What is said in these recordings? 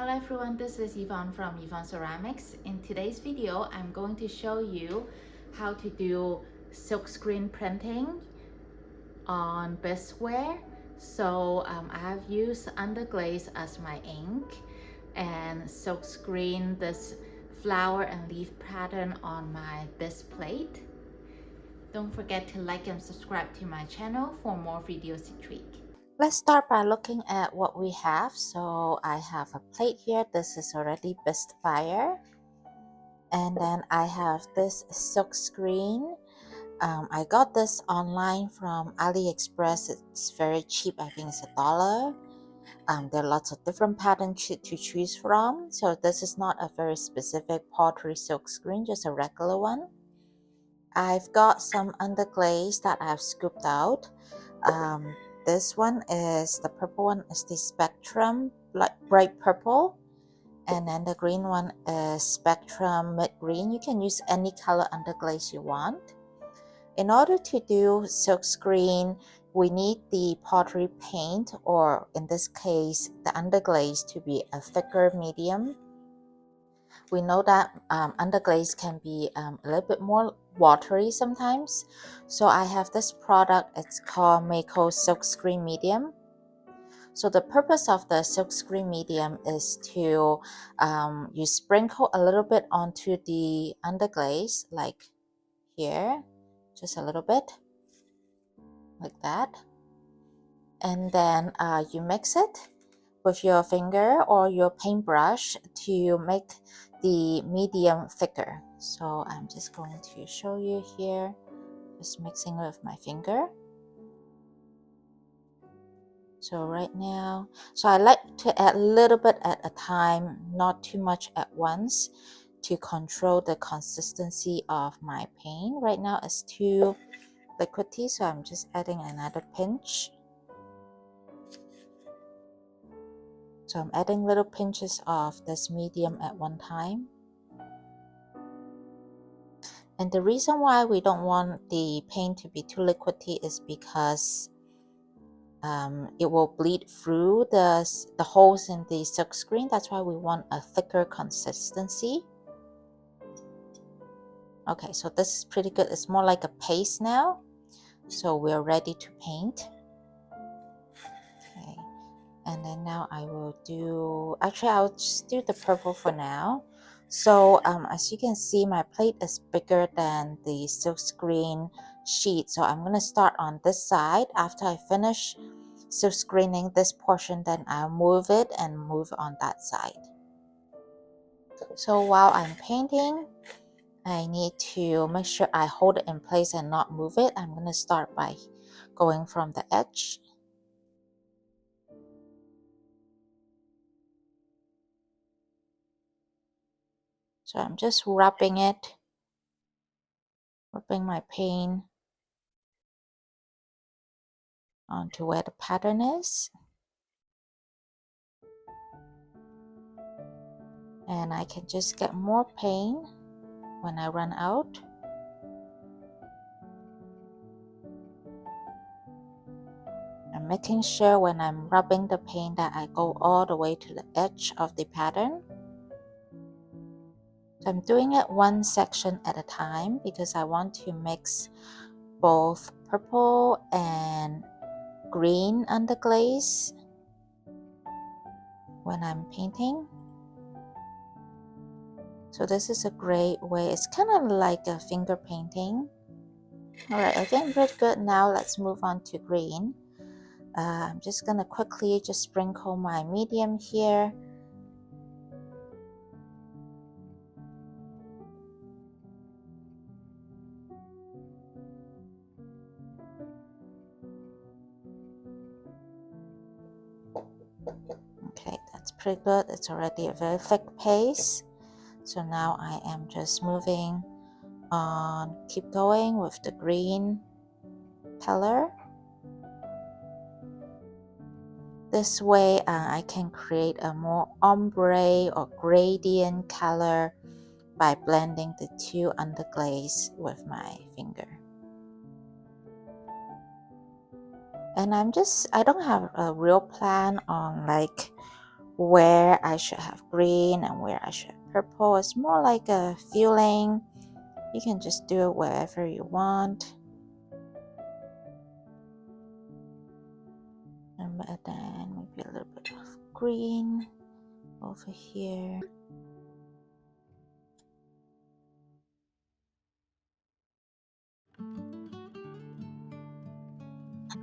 Hello everyone, this is Yvonne from Yvonne Ceramics. In today's video, I'm going to show you how to do silkscreen printing on bisqueware. I have used Underglaze as my ink and silkscreen this flower and leaf pattern on my bisque plate. Don't forget to like and subscribe to my channel for more videos to tweak. Let's start by looking at what we have. So I have a plate here. This is already bisque-fired. And then I have this silkscreen. I got this online from AliExpress. It's very cheap. I think it's $1. There are lots of different patterns to choose from. So this is not a very specific Pottery silkscreen, just a regular one. I've got some underglaze that I've scooped out. This one is the purple one is the spectrum bright purple, and then the green one is spectrum mid green. You can use any color underglaze you want. In order to do silkscreen, we need the pottery paint, or in this case the underglaze, to be a thicker medium. We know that underglaze can be a little bit more watery sometimes. So I have this product, it's called Mayco Silkscreen Medium. So the purpose of the silkscreen medium is to, you sprinkle a little bit onto the underglaze, like here, just a little bit, like that. And then you mix it with your finger or your paintbrush to make the medium thicker. So I'm just going to show you here, just mixing with my finger. So right now, so I like to add a little bit at a time, not too much at once, to control the consistency of my paint. Right now it's too liquidy, so I'm just adding another pinch. So I'm adding little pinches of this medium at one time. And the reason why we don't want the paint to be too liquidy is because it will bleed through the holes in the silkscreen. That's why we want a thicker consistency. Okay, so this is pretty good. It's more like a paste now. So we're ready to paint. Okay, and then now I will do, actually I'll just do the purple for now. So as you can see, my plate is bigger than the silkscreen sheet. So I'm going to start on this side. After I finish silkscreening this portion, then I'll move it and move on that side. So while I'm painting, I need to make sure I hold it in place and not move it. I'm going to start by going from the edge. So I'm just rubbing my paint onto where the pattern is. And I can just get more paint when I run out. I'm making sure when I'm rubbing the paint that I go all the way to the edge of the pattern. So I'm doing it one section at a time because I want to mix both purple and green underglaze when I'm painting. So this is a great way. It's kind of like a finger painting. Alright, I think we're good. Now let's move on to green. I'm just gonna quickly just sprinkle my medium here. Okay, that's pretty good. It's already a very thick paste. So now I am just moving on, keep going with the green color. This way I can create a more ombre or gradient color by blending the two underglaze with my finger. And I don't have a real plan on like where I should have green and where I should have purple. It's more like a feeling. You can just do it wherever you want. And then maybe a little bit of green over here.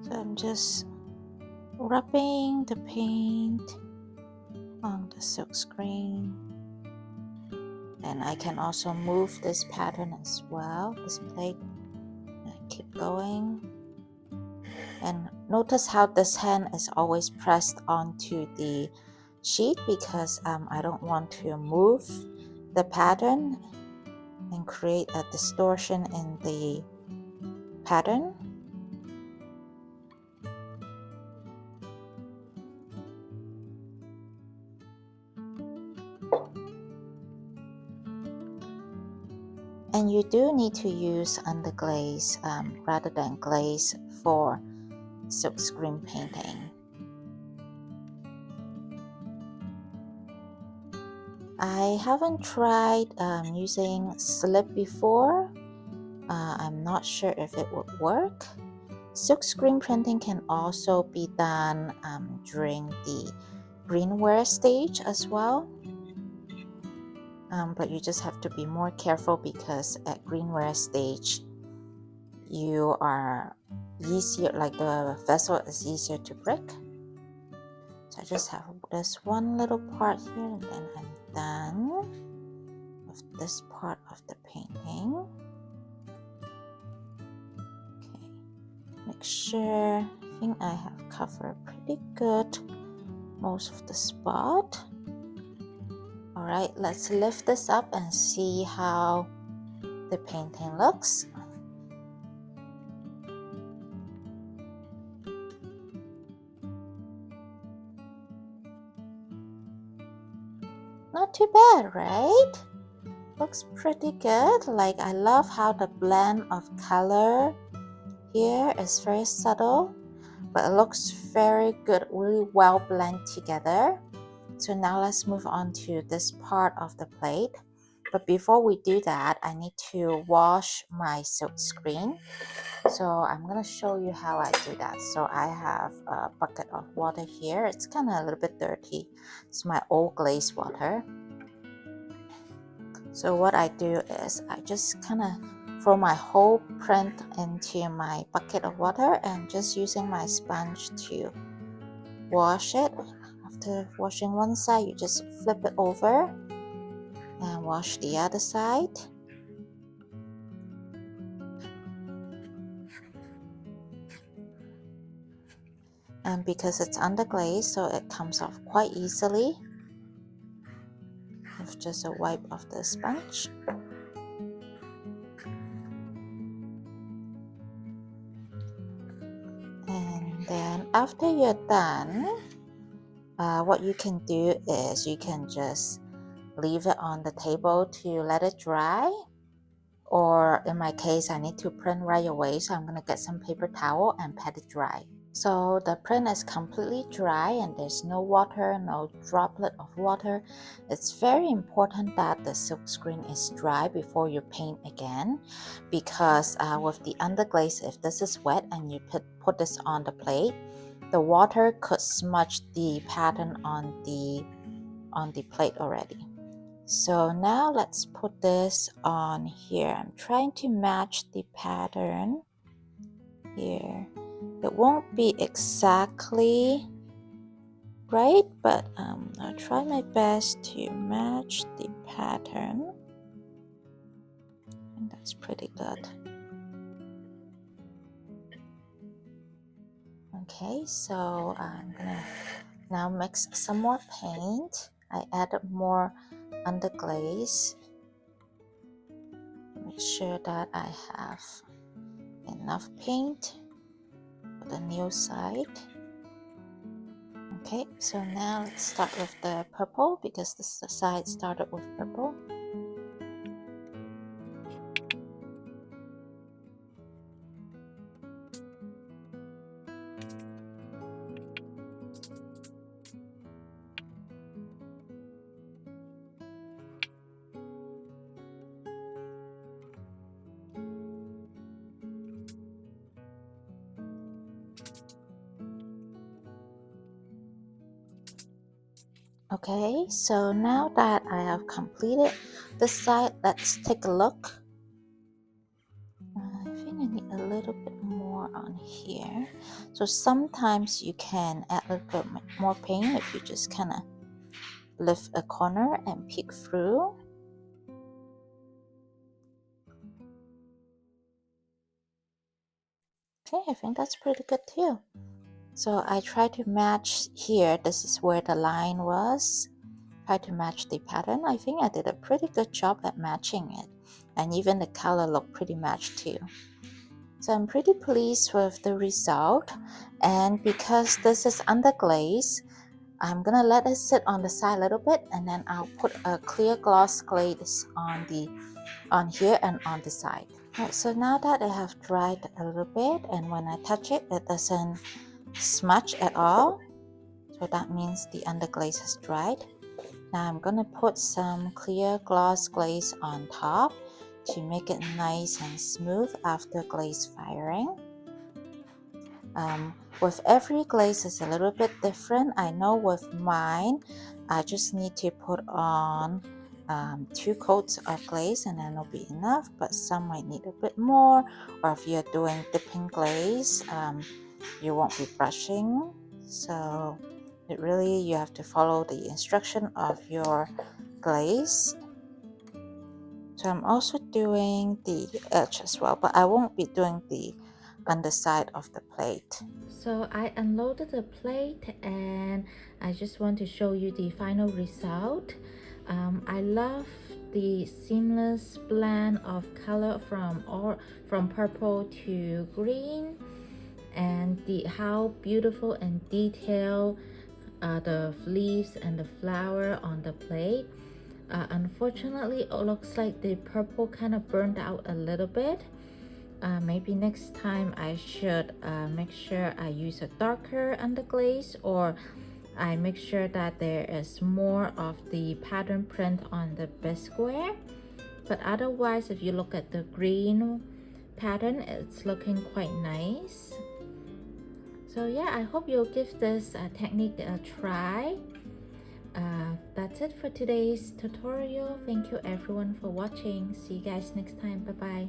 So I'm just rubbing the paint on the silkscreen. And I can also move this pattern as well, this plate. And keep going. And notice how this hand is always pressed onto the sheet because I don't want to move the pattern and create a distortion in the pattern. And you do need to use underglaze rather than glaze for silkscreen painting. I haven't tried using slip before. I'm not sure if it would work. Silkscreen printing can also be done during the greenware stage as well. But you just have to be more careful because at greenware stage, you are easier, like the vessel is easier to break. So I just have this one little part here and then I'm done with this part of the painting. Okay, make sure, I think I have covered pretty good most of the spot. Alright, let's lift this up and see how the painting looks. Not too bad, right? Looks pretty good. Like, I love how the blend of color here is very subtle, but it looks very good, really well blended together. So now let's move on to this part of the plate. But before we do that, I need to wash my silkscreen. So I'm going to show you how I do that. So I have a bucket of water here. It's kind of a little bit dirty. It's my old glaze water. So what I do is I just kind of throw my whole print into my bucket of water and just using my sponge to wash it. After washing one side, you just flip it over and wash the other side. And because it's underglaze, so it comes off quite easily with just a wipe of the sponge. And then after you're done, what you can do is you can just leave it on the table to let it dry. Or in my case, I need to print right away, so I'm going to get some paper towel and pat it dry. So the print is completely dry and there's no water, no droplet of water. It's very important that the silkscreen is dry before you paint again, because with the underglaze, if this is wet and you put this on the plate, the water could smudge the pattern on the plate already. So now let's put this on here. I'm trying to match the pattern here. It won't be exactly right, but I'll try my best to match the pattern. And that's pretty good. Okay, so I'm gonna now mix some more paint. I added more underglaze. Make sure that I have enough paint for the new side. Okay, so now let's start with the purple because this side started with purple. Okay, so now that I have completed this side, let's take a look. I think I need a little bit more on here. So sometimes you can add a little bit more paint if you just kind of lift a corner and peek through. Okay, I think that's pretty good too. So I try to match here. This is where the line was. Try to match the pattern. I think I did a pretty good job at matching it. And even the color looked pretty matched too. So I'm pretty pleased with the result. And because this is underglaze, I'm gonna let it sit on the side a little bit, and then I'll put a clear gloss glaze on here and on the side. Right, so now that it have dried a little bit, and when I touch it, it doesn't smudge at all. So that means the underglaze has dried. Now I'm gonna put some clear gloss glaze on top to make it nice and smooth after glaze firing. With every glaze is a little bit different. I know with mine, I just need to put on 2 coats of glaze and then it'll be enough, but some might need a bit more, or if you're doing dipping glaze, you won't be brushing. So you have to follow the instruction of your glaze. So I'm also doing the edge as well, but I won't be doing the underside of the plate. So I unloaded the plate and I just want to show you the final result. I love the seamless blend of color from purple to green, and how beautiful and detailed the leaves and the flower on the plate. Unfortunately, it looks like the purple kind of burned out a little bit. Maybe next time I should make sure I use a darker underglaze, or I make sure that there is more of the pattern print on the bisque-ware. But otherwise, if you look at the green pattern, it's looking quite nice. So yeah, I hope you'll give this technique a try. That's it for today's tutorial. Thank you everyone for watching. See you guys next time. Bye bye.